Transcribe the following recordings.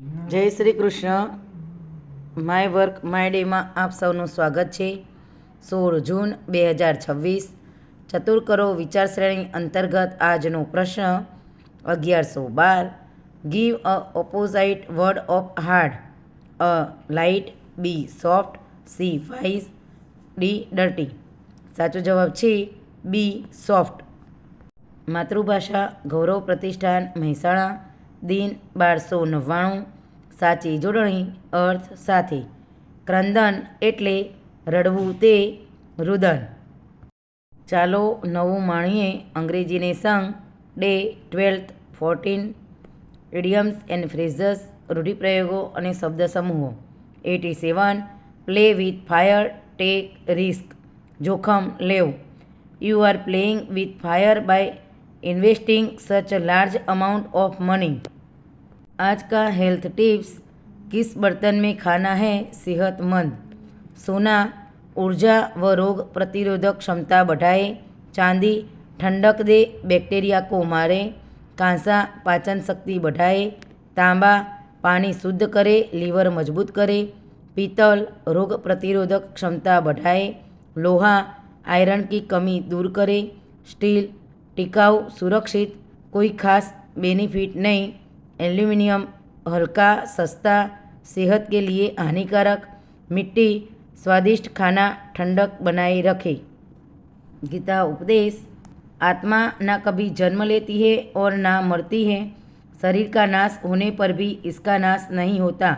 જય શ્રી કૃષ્ણ। માય વર્ક માય ડેમાં આપ સૌનું સ્વાગત છે। 16 જૂન 2026 ચતુર વિચાર શ્રેણી અંતર્ગત આજનો પ્રશ્ન 1112। Give a opposite word of hard. A light, B soft, C wise, D dirty. સાચો જવાબ છે બી સોફ્ટ। માતૃભાષા ગૌરવ પ્રતિષ્ઠાન મહેસાણા, દિન 1299। સાચી જોડણી અર્થ સાથે। ક્રંદન એટલે રડવું તે રુદન। ચાલો નવું માણીએ અંગ્રેજીને સંગ day 12th 14 idioms and phrases રૂઢિપ્રયોગો અને શબ્દ સમૂહો। 87 play with fire, take risk જોખમ લેવું। You are playing with fire by investing such large amount of money. आज का हेल्थ टिप्स। किस बर्तन में खाना है सेहतमंद। सोना ऊर्जा व रोग प्रतिरोधक क्षमता बढ़ाए। चांदी ठंडक दे बैक्टीरिया को मारे। कांसा पाचन शक्ति बढ़ाए। तांबा पानी शुद्ध करे लीवर मजबूत करे। पीतल रोग प्रतिरोधक क्षमता बढ़ाए। लोहा आयरन की कमी दूर करे। स्टील टिकाऊ सुरक्षित कोई खास बेनिफिट नहीं। एल्यूमिनियम हल्का सस्ता सेहत के लिए हानिकारक। मिट्टी स्वादिष्ट खाना ठंडक बनाए रखे। गीता उपदेश। आत्मा ना कभी जन्म लेती है और ना मरती है। शरीर का नाश होने पर भी इसका नाश नहीं होता।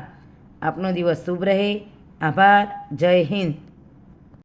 आपनो दिवस शुभ रहे। आभार। जय हिंद।